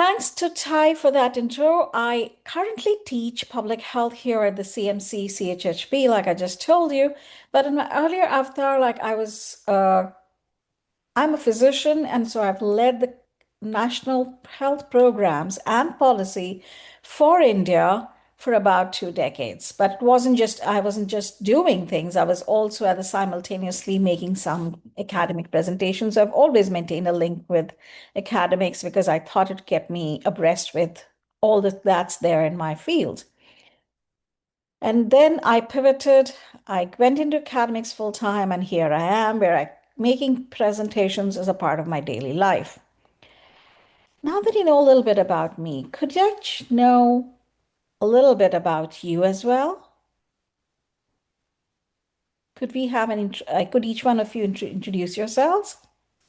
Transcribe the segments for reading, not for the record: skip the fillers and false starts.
Thanks to Ty for that intro. I currently teach public health here at the CMC CHHB, like I just told you. But in my earlier avatar, I'm a physician, and so I've led the national health programs and policy for India for about 2 decades. But I wasn't just doing things, I was also at the simultaneously making some academic presentations. I've always maintained a link with academics because I thought it kept me abreast with all that's there in my field. And then I pivoted. I went into academics full time, and here I am, where I making presentations as a part of my daily life. Now that you know a little bit about me, could you know a little bit about you as well? Could we have could each one of you introduce yourselves?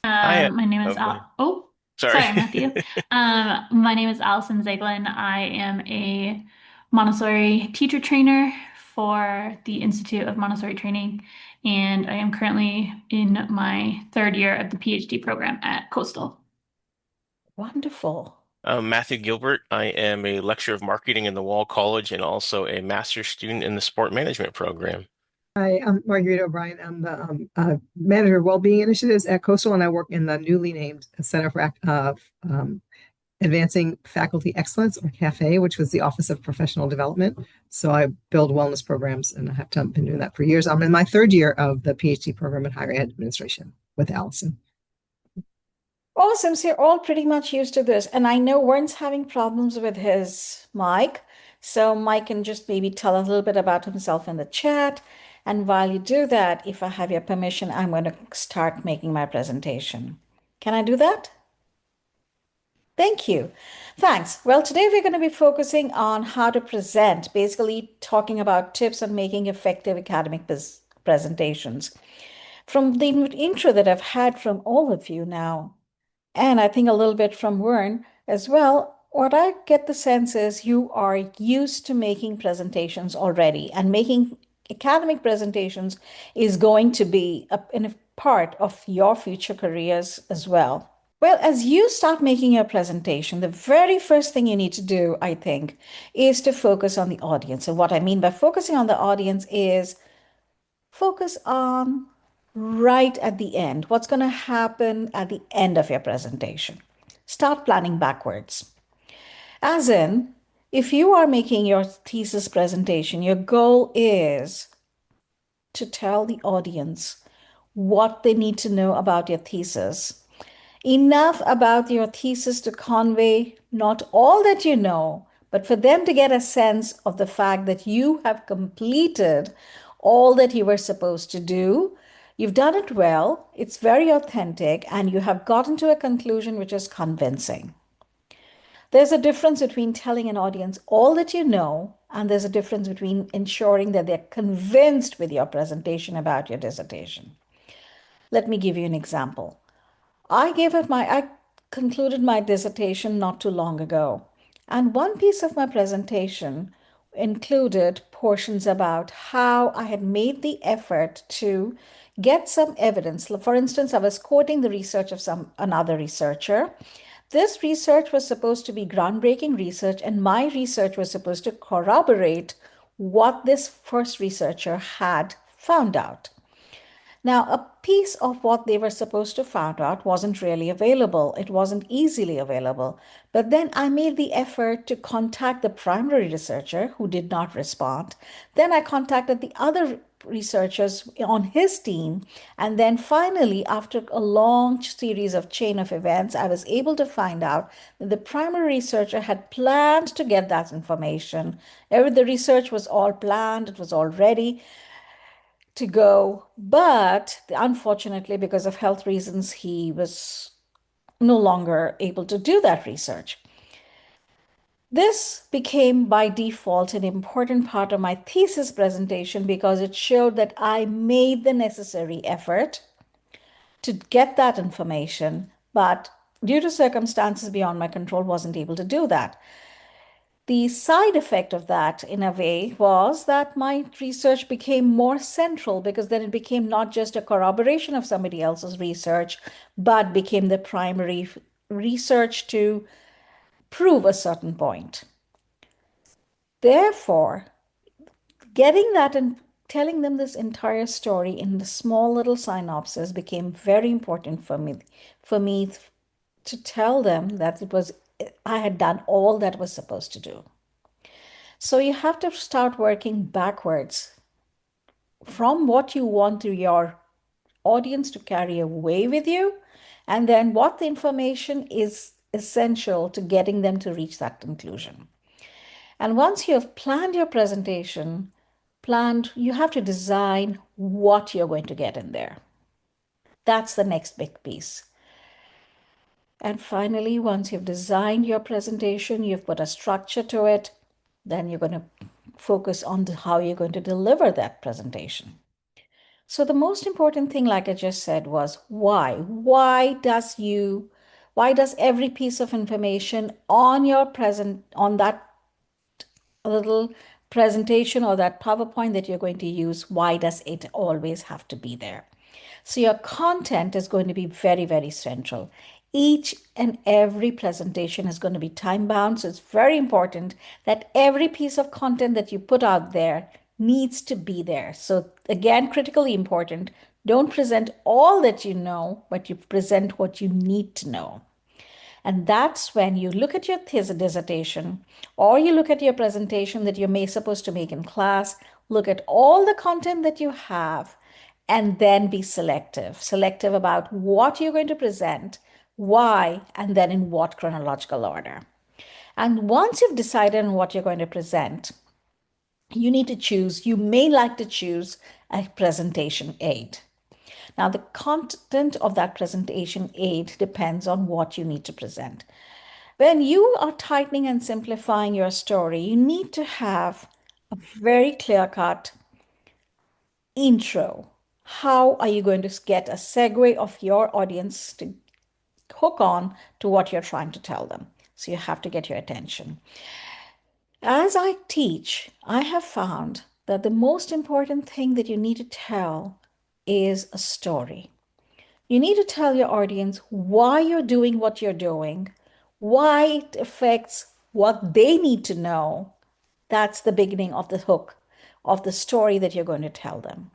Hi. My name is Oh, go ahead. Al. Oh, Sorry. sorry, Matthew. My name is Allison Zeglin. I am a Montessori teacher trainer for the Institute of Montessori Training, and I am currently in my third year of the PhD program at Coastal. Wonderful. I'm Matthew Gilbert. I am a lecturer of marketing in the Wall College and also a master's student in the sport management program. Hi, I'm Margarita O'Brien. I'm the manager of well-being initiatives at Coastal, and I work in the newly named Center for Advancing Faculty Excellence, or CAFE, which was the Office of Professional Development. So I build wellness programs, and I have been doing that for years. I'm in my third year of the PhD program in higher ed administration with Allison. Awesome. So you're all pretty much used to this. And I know Warren's having problems with his mic. So Mike can just maybe tell a little bit about himself in the chat. And while you do that, if I have your permission, I'm going to start making my presentation. Can I do that? Thank you. Thanks. Well, today we're going to be focusing on how to present, basically talking about tips on making effective academic presentations. From the intro that I've had from all of you now, and I think a little bit from Vern as well, what I get the sense is you are used to making presentations already, and making academic presentations is going to be a part of your future careers as well. Well, as you start making your presentation, the very first thing you need to do, I think, is to focus on the audience. And what I mean by focusing on the audience is focus on right at the end. What's going to happen at the end of your presentation? Start planning backwards. As in, if you are making your thesis presentation, your goal is to tell the audience what they need to know about your thesis, enough about your thesis to convey not all that you know, but for them to get a sense of the fact that you have completed all that you were supposed to do. You've done it well, it's very authentic, and you have gotten to a conclusion which is convincing. There's a difference between telling an audience all that you know, and there's a difference between ensuring that they're convinced with your presentation about your dissertation. Let me give you an example. I concluded my dissertation not too long ago, and one piece of my presentation included portions about how I had made the effort to get some evidence. For instance, I was quoting the research of another researcher. This research was supposed to be groundbreaking research, and my research was supposed to corroborate what this first researcher had found out. Now, a piece of what they were supposed to find out wasn't really available. It wasn't easily available. But then I made the effort to contact the primary researcher who did not respond. Then I contacted the other researchers on his team. And then finally, after a long series of chain of events, I was able to find out that the primary researcher had planned to get that information. The research was all planned, it was all ready to go. But unfortunately, because of health reasons, he was no longer able to do that research. This became by default an important part of my thesis presentation because it showed that I made the necessary effort to get that information, but due to circumstances beyond my control, wasn't able to do that. The side effect of that, in a way, was that my research became more central because then it became not just a corroboration of somebody else's research, but became the primary research to prove a certain point. Therefore, getting that and telling them this entire story in the small little synopsis became very important for me to tell them that I had done all that was supposed to do. So you have to start working backwards from what you want your audience to carry away with you, and then what the information is essential to getting them to reach that conclusion. And once you have planned your presentation, you have to design what you're going to get in there. That's the next big piece. And finally, once you've designed your presentation, you've put a structure to it, then you're going to focus on how you're going to deliver that presentation. So the most important thing, like I just said, was why. Why does every piece of information on that little presentation or that PowerPoint that you're going to use, why does it always have to be there? So your content is going to be very, very central. Each and every presentation is going to be time bound. So it's very important that every piece of content that you put out there needs to be there. So again, critically important, don't present all that you know, but you present what you need to know. And that's when you look at your dissertation or you look at your presentation that you're supposed to make in class, look at all the content that you have, and then be selective about what you're going to present, why, and then in what chronological order. And once you've decided on what you're going to present, you may like to choose a presentation aid. Now, the content of that presentation aid depends on what you need to present. When you are tightening and simplifying your story, you need to have a very clear-cut intro. How are you going to get a segue of your audience to hook on to what you're trying to tell them? So you have to get your attention. As I teach, I have found that the most important thing that you need to tell is a story. You need to tell your audience why you're doing what you're doing, why it affects what they need to know. That's the beginning of the hook of the story that you're going to tell them.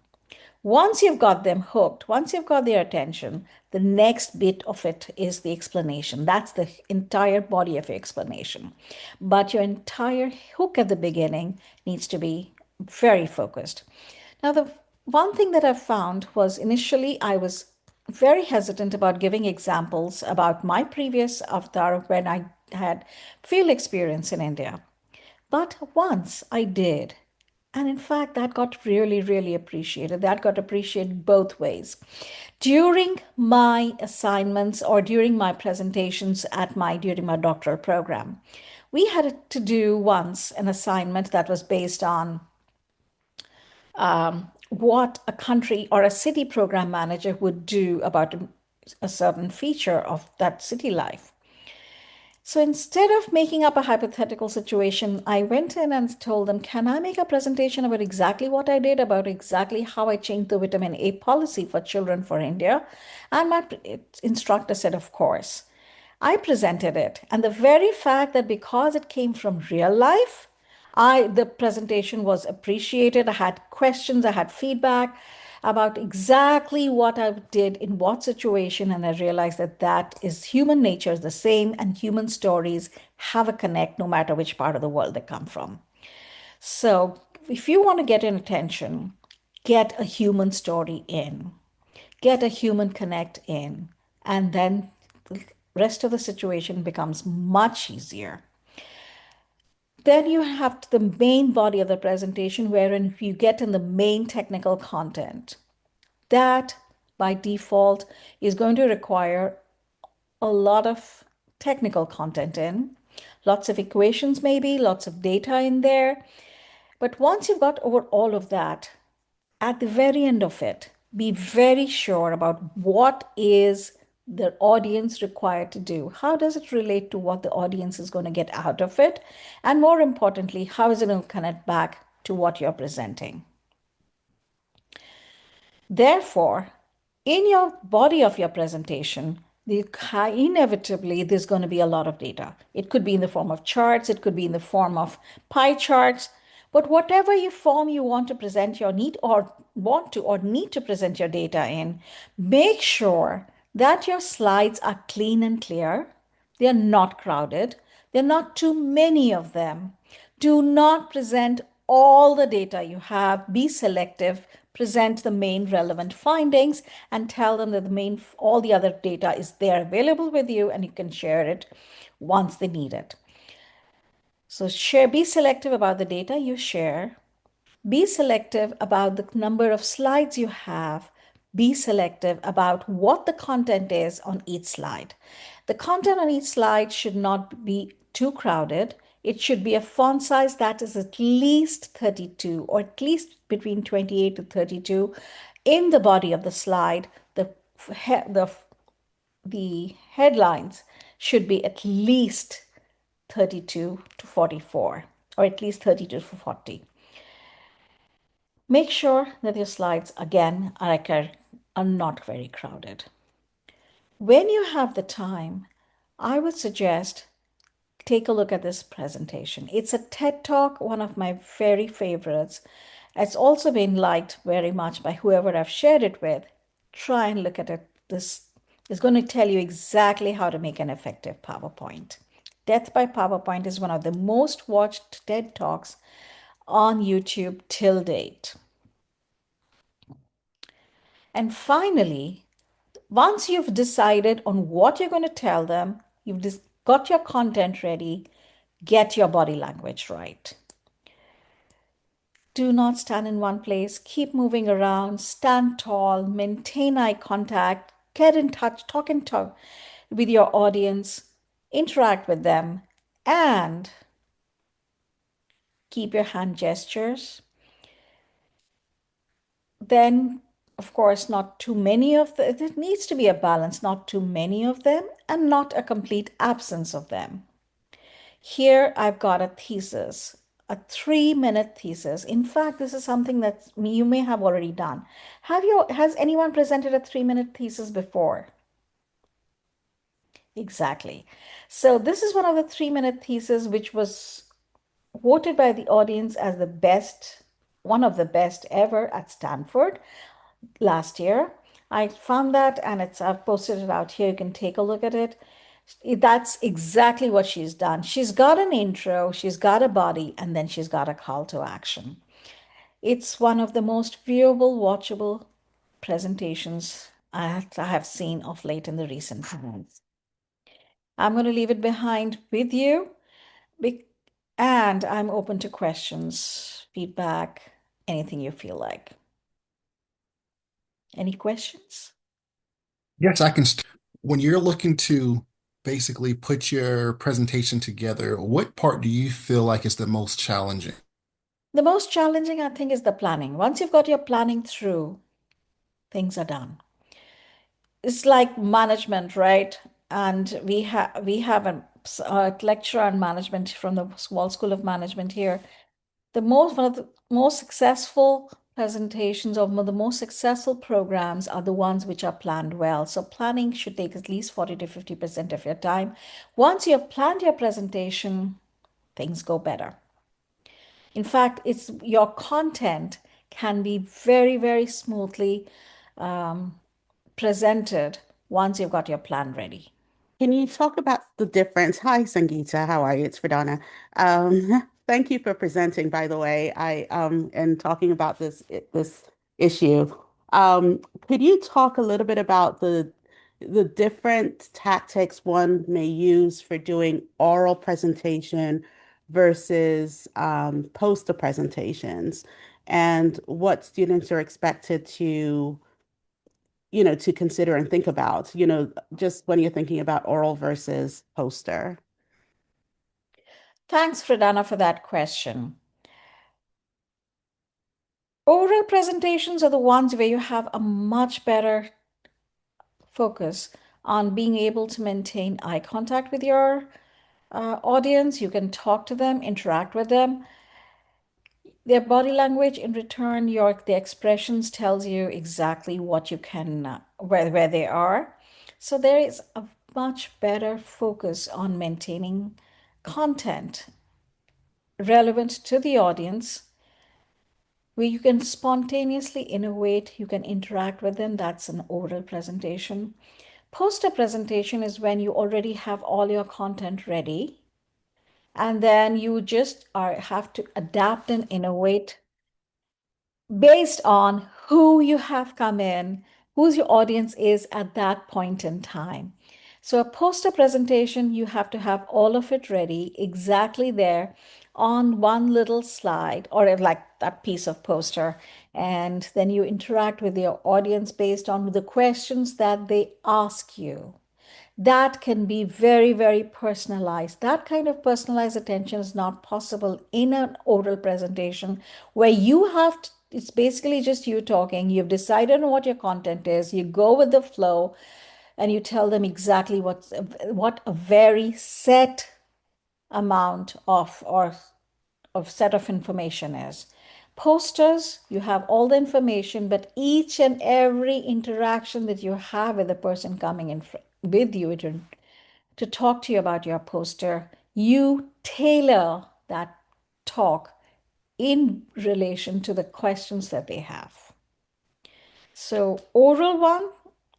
Once you've got them hooked, once you've got their attention, the next bit of it is the explanation. That's the entire body of your explanation. But your entire hook at the beginning needs to be very focused. Now, the one thing that I found was initially I was very hesitant about giving examples about my previous avatar when I had field experience in India. But once I did, and in fact, that got really, really appreciated. That got appreciated both ways. During my assignments or during my presentations during my doctoral program, we had to do once an assignment that was based on what a country or a city program manager would do about a certain feature of that city life. So instead of making up a hypothetical situation, I went in and told them, can I make a presentation about exactly what I did, about exactly how I changed the vitamin A policy for children for India? And my instructor said, of course. I presented it. And the very fact that because it came from real life, the presentation was appreciated. I had questions, I had feedback about exactly what I did in what situation, and I realized that is human nature is the same, and human stories have a connect no matter which part of the world they come from. So if you want to get an attention, get a human story in, get a human connect in, and then the rest of the situation becomes much easier. Then you have the main body of the presentation, wherein you get in the main technical content. That, by default, is going to require a lot of technical content in, lots of equations maybe, lots of data in there. But once you've got over all of that, at the very end of it, be very sure about what is the audience required to do. How does it relate to what the audience is going to get out of it? And more importantly, how is it going to connect back to what you're presenting? Therefore, in your body of your presentation, inevitably there's going to be a lot of data. It could be in the form of charts, it could be in the form of pie charts, but whatever you form you want to present your need or want to or need to present your data in, make sure that your slides are clean and clear. They're not crowded. There are not too many of them. Do not present all the data you have. Be selective. Present the main relevant findings and tell them that all the other data is there available with you and you can share it once they need it. So be selective about the data you share. Be selective about the number of slides you have. Be selective about what the content is on each slide. The content on each slide should not be too crowded. It should be a font size that is at least 32 or at least between 28 to 32 in the body of the slide. The headlines should be at least 32 to 44 or at least 32 to 40. Make sure that your slides, again, are not very crowded. When you have the time, I would suggest take a look at this presentation. It's a TED Talk, one of my very favorites. It's also been liked very much by whoever I've shared it with. Try and look at it. This is going to tell you exactly how to make an effective PowerPoint. Death by PowerPoint is one of the most watched TED Talks on YouTube till date. And finally, once you've decided on what you're going to tell them, you've got your content ready, get your body language right. Do not stand in one place, keep moving around, stand tall, maintain eye contact, get in touch, talk with your audience, interact with them, and keep your hand gestures. Then, of course, not too many of them. There needs to be a balance, not too many of them, and not a complete absence of them. Here I've got a thesis, a 3-minute thesis. In fact, this is something that you may have already done. Has anyone presented a 3-minute thesis before? Exactly. So this is one of the 3-minute theses which was voted by the audience as the best, one of the best ever at Stanford last year. I found that and I've posted it out here. You can take a look at it. That's exactly what she's done. She's got an intro, she's got a body, and then she's got a call to action. It's one of the most viewable, watchable presentations I have seen of late in the recent times. I'm going to leave it behind with you, and I'm open to questions, feedback, anything you feel like. Any questions? Yes, I can. When you're looking to basically put your presentation together, what part do you feel like is the most challenging? The most challenging, I think, is the planning. Once you've got your planning through, things are done. It's like management, right? And we have a lecturer on management from the Wall School of Management here. One of the most successful presentations or the most successful programs are the ones which are planned well. So planning should take at least 40 to 50% of your time. Once you have planned your presentation, things go better. In fact, it's your content can be very, very smoothly presented once you've got your plan ready. Can you talk about the difference? Hi, Sangeeta. How are you? It's Verdana. Thank you for presenting, by the way, and talking about this issue. Could you talk a little bit about the different tactics one may use for doing oral presentation versus poster presentations, and what students are expected to to consider and think about, just when you're thinking about oral versus poster? Thanks, Fredana, for that question. Oral presentations are the ones where you have a much better focus on being able to maintain eye contact with your audience. You can talk to them, interact with them. Their body language in return, the expressions tells you exactly what you can, where they are. So there is a much better focus on maintaining content relevant to the audience where you can spontaneously innovate, you can interact with them. That's an oral presentation. Poster presentation is when you already have all your content ready, and then you just have to adapt and innovate based on who you have come in, whose your audience is at that point in time. So a poster presentation, you have to have all of it ready exactly there on one little slide or like that piece of poster. And then you interact with your audience based on the questions that they ask you. That can be very, very personalized. That kind of personalized attention is not possible in an oral presentation where you have to, it's basically just you talking. You've decided on what your content is, you go with the flow, and you tell them exactly what a very set amount of set of information is. Posters, you have all the information, but each and every interaction that you have with the person coming in with you to talk to you about your poster, you tailor that talk in relation to the questions that they have. So, oral one,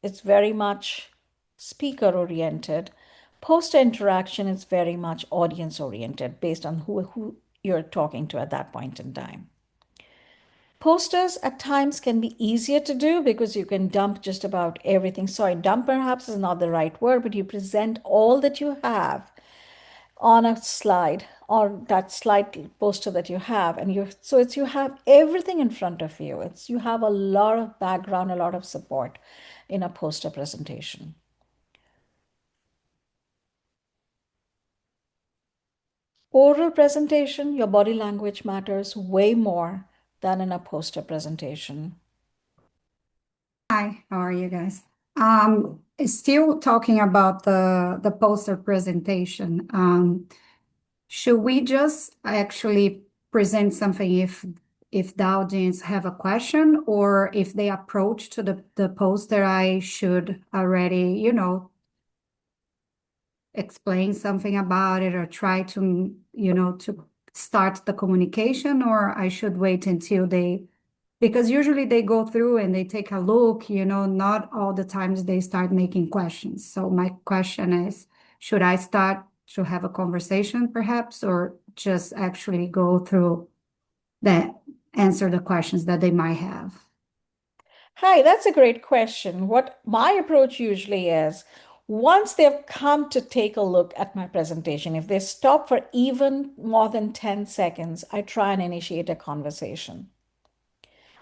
it's very much speaker oriented. Poster interaction is very much audience oriented based on who you're talking to at that point in time. Posters at times can be easier to do because you can dump just about everything. Sorry, dump perhaps is not the right word, but you present all that you have on a slide or that slide poster that you have, and you have everything in front of you. You have a lot of background, a lot of support in a poster presentation. Oral presentation, your body language matters way more than in a poster presentation. Hi, how are you guys? Still talking about the poster presentation. Should we just actually present something if the audience have a question, or if they approach to the poster, I should already, explain something about it or try to, to start the communication, or I should wait until because usually they go through and they take a look, not all the times they start making questions. So my question is, should I start to have a conversation perhaps, or just actually go through that, answer the questions that they might have? Hi, that's a great question. What my approach usually is, once they've come to take a look at my presentation, if they stop for even more than 10 seconds, I try and initiate a conversation.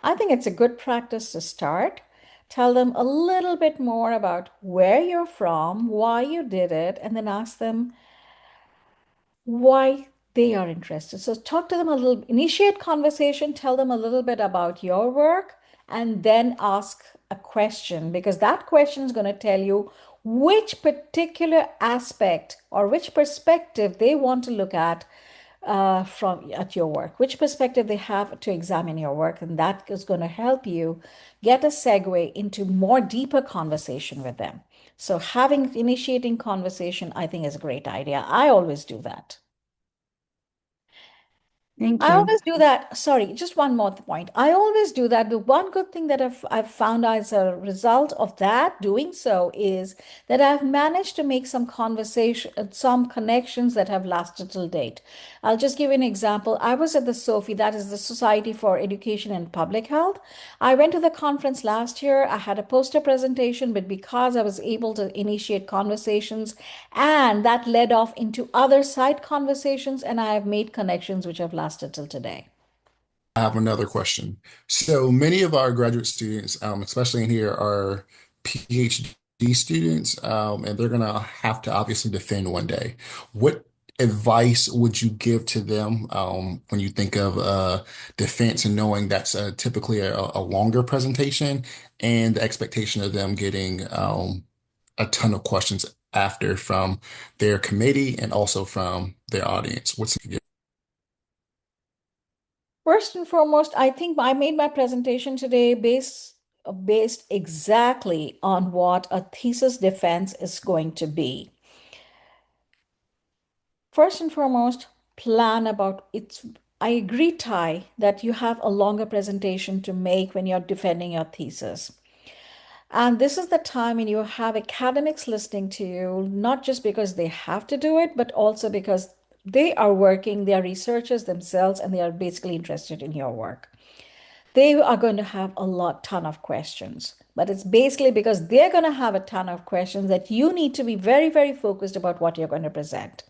I think it's a good practice to start. Tell them a little bit more about where you're from, why you did it, and then ask them why they are interested. So talk to them a little, initiate conversation, tell them a little bit about your work, and then ask a question, because that question is going to tell you which particular aspect or which perspective they want to look at from at your work, which perspective they have to examine your work, and that is going to help you get a segue into more deeper conversation with them. So initiating conversation, I think, is a great idea. I always do that. Thank I you. always do that. Sorry, just one more point. I always do that. The one good thing that I've found as a result of that doing so is that I've managed to make some conversation, some connections that have lasted till date. I'll just give you an example. I was at the SOPHE, that is the Society for Education and Public Health. I went to the conference last year. I had a poster presentation, but because I was able to initiate conversations, and that led off into other side conversations, and I have made connections which have lasted till today. I have another question. So many of our graduate students, especially in here, are PhD students, and they're going to have to obviously defend one day. What advice would you give to them when you think of defense and knowing that's typically a longer presentation and the expectation of them getting a ton of questions after from their committee and also from their audience? First and foremost, I think I made my presentation today based based exactly on what a thesis defense is going to be. First and foremost, plan about it. I agree, Ty, that you have a longer presentation to make when you're defending your thesis. And this is the time when you have academics listening to you, not just because they have to do it, but also because they are working, they are researchers themselves, and they are basically interested in your work. They are going to have ton of questions. But it's basically because they're going to have a ton of questions that you need to be very, very focused about what you're going to present.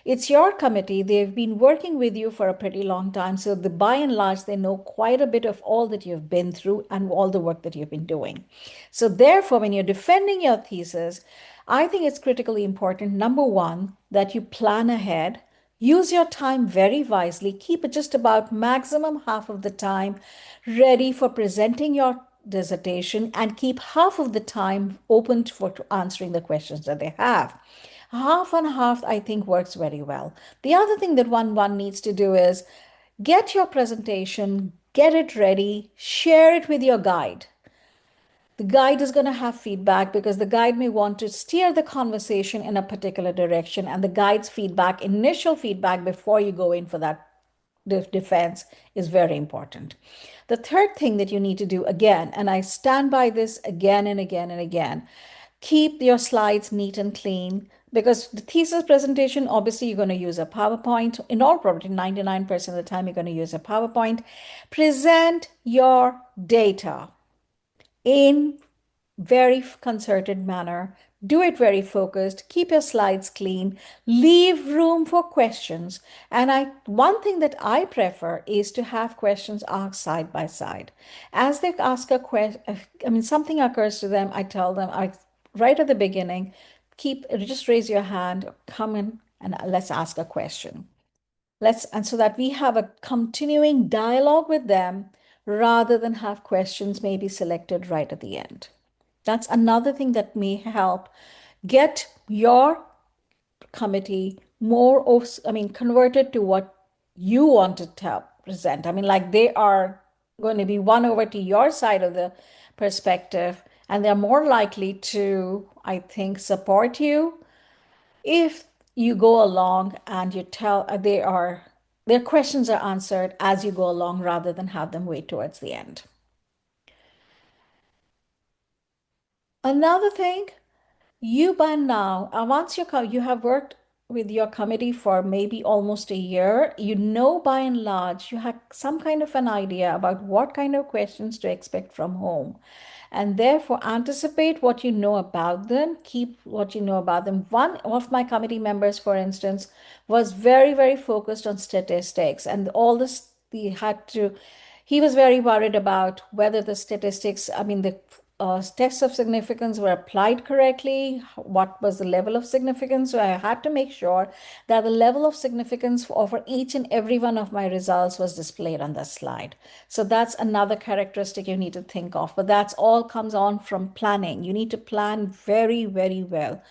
It's your committee. They've been working with you for a pretty long time. So by and large, they know quite a bit of all that you've been through and all the work that you've been doing. So therefore, when you're defending your thesis, I think it's critically important, number one, that you plan ahead. Use your time very wisely. Keep it just about maximum half of the time ready for presenting your dissertation and keep half of the time open for answering the questions that they have. Half and half, I think, works very well. The other thing that one needs to do is get your presentation, get it ready, share it with your guide. The guide is going to have feedback because the guide may want to steer the conversation in a particular direction, and the guide's feedback, initial feedback before you go in for that defense, is very important. The third thing that you need to do, again, and I stand by this again and again and again, keep your slides neat and clean, because the thesis presentation, obviously, you're going to use a PowerPoint. In all probability, 99% of the time, you're going to use a PowerPoint. Present your data in very concerted manner. Do it very focused. Keep your slides clean. Leave room for questions. And one thing that I prefer is to have questions asked side by side. As they ask a question, something occurs to them, I tell them, right at the beginning, just raise your hand, come in, and let's ask a question. And so that we have a continuing dialogue with them rather than have questions maybe selected right at the end. That's another thing that may help get your committee converted to what you want to present. Like they are going to be won over to your side of the perspective, and they're more likely to, I think, support you if you go along and you tell their questions are answered as you go along rather than have them wait towards the end. Another thing, you by now, once you have worked with your committee for maybe almost a year, you know by and large, you have some kind of an idea about what kind of questions to expect from home. And therefore, anticipate what you know about them, keep what you know about them. One of my committee members, for instance, was very, very focused on statistics and all this he was very worried about whether the statistics, the tests of significance were applied correctly, what was the level of significance. So I had to make sure that the level of significance for each and every one of my results was displayed on the slide. So that's another characteristic you need to think of, but that's all comes on from planning. You need to plan very, very well.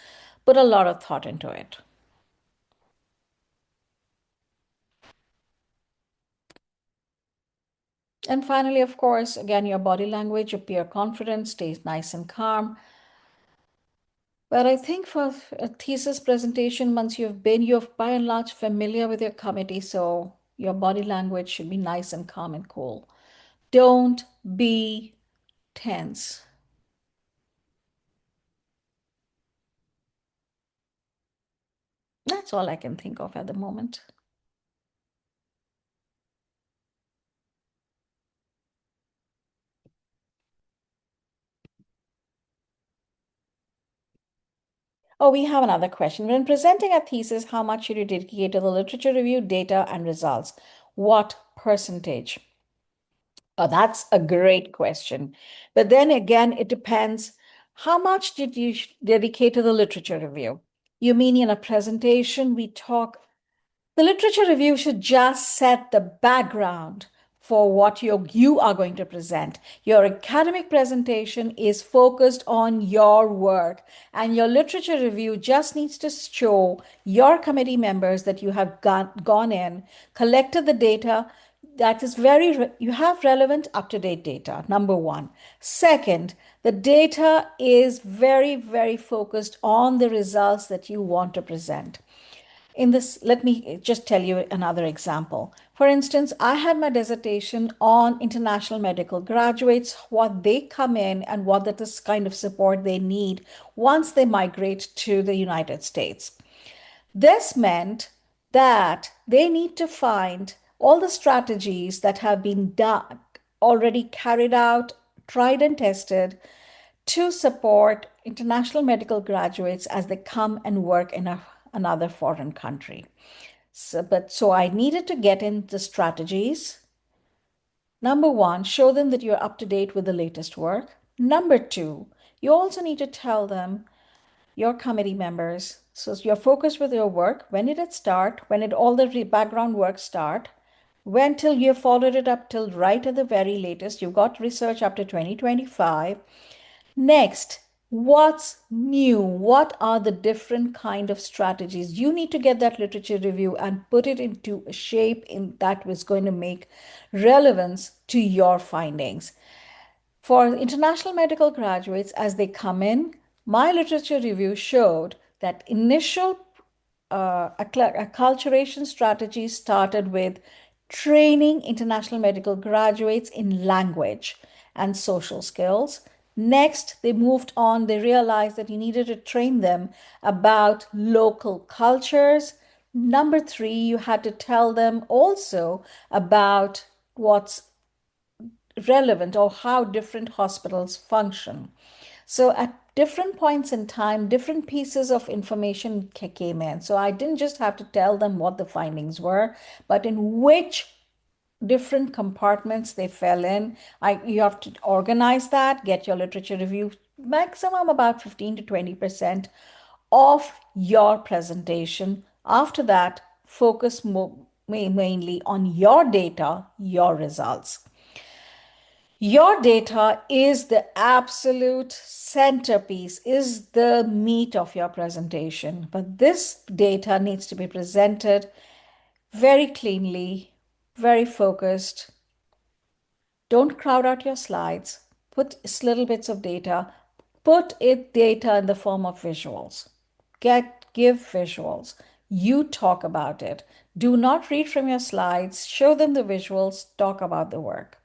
Put a lot of thought into it. And finally, of course, again, your body language, appear confident, stay nice and calm. But I think for a thesis presentation, once you're by and large familiar with your committee, so your body language should be nice and calm and cool. Don't be tense. That's all I can think of at the moment. Oh, we have another question. When presenting a thesis, how much should you dedicate to the literature review, data, and results? What percentage? Oh, that's a great question. But then again, it depends. How much did you dedicate to the literature review? You mean in a presentation, the literature review should just set the background for what you are going to present. Your academic presentation is focused on your work, and your literature review just needs to show your committee members that you have gone in, collected the data. that is you have relevant up-to-date data, number one. Second, the data is very, very focused on the results that you want to present. In this, let me just tell you another example. For instance, I had my dissertation on international medical graduates, what they come in and what that is kind of support they need once they migrate to the United States. This meant that they need to find all the strategies that have been done, already carried out, tried and tested to support international medical graduates as they come and work in another foreign country. So I needed to get in the strategies. Number one, show them that you're up to date with the latest work. Number two, you also need to tell them, your committee members, so you're focused with your work. When did it start? When did all the background work start? When till you followed it up till right at the very latest? You've got research up to 2025. Next, what's new? What are the different kind of strategies? You need to get that literature review and put it into a shape that was going to make relevance to your findings. For international medical graduates, as they come in, my literature review showed that initial acculturation strategy started with training international medical graduates in language and social skills. Next, they moved on, they realized that you needed to train them about local cultures. Number three, you had to tell them also about what's relevant or how different hospitals function. So at different points in time, different pieces of information came in. So I didn't just have to tell them what the findings were, but in which different compartments they fell in. You have to organize that, get your literature review, maximum about 15 to 20% of your presentation. After that, focus mainly on your data, your results. Your data is the absolute centerpiece, is the meat of your presentation. But this data needs to be presented very cleanly, very focused. Don't crowd out your slides. Put little bits of data. Put it data in the form of visuals. Give visuals. You talk about it. Do not read from your slides. Show them the visuals. Talk about the work.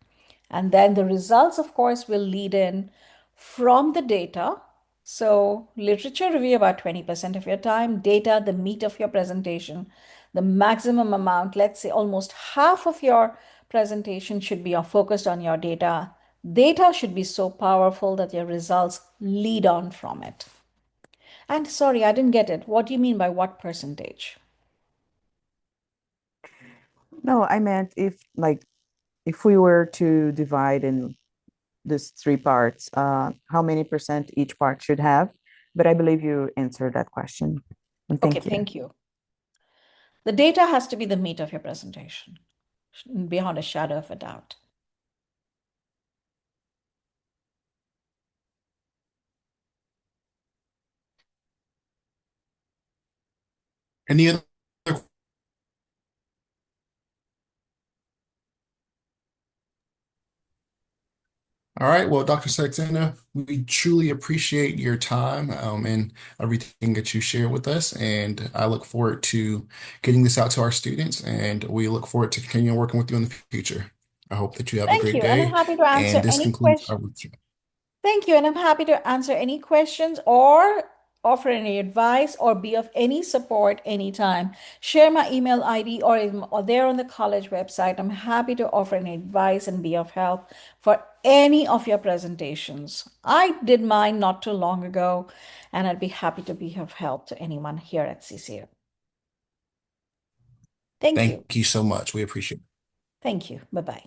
And then the results, of course, will lead in from the data. So literature review about 20% of your time, data, the meat of your presentation, the maximum amount, let's say almost half of your presentation should be focused on your data. Data should be so powerful that your results lead on from it. And sorry, I didn't get it. What do you mean by what percentage? No, I meant if we were to divide in these three parts, how many percent each part should have? But I believe you answered that question. And Okay, thank you. thank you. The data has to be the meat of your presentation, beyond a shadow of a doubt. Any other? All right. Well, Dr. Saxena, we truly appreciate your time and everything that you share with us. And I look forward to getting this out to our students, and we look forward to continuing working with you in the future. I hope that you have a Thank great you. And I'm day. happy to answer And this any concludes question. our workshop. Thank you. And I'm happy to answer any questions or offer any advice or be of any support anytime. Share my email ID or there on the college website. I'm happy to offer any advice and be of help for any of your presentations. I did mine not too long ago, and I'd be happy to be of help to anyone here at CCU. Thank you. Thank you so much. We appreciate it. Thank you. Bye-bye.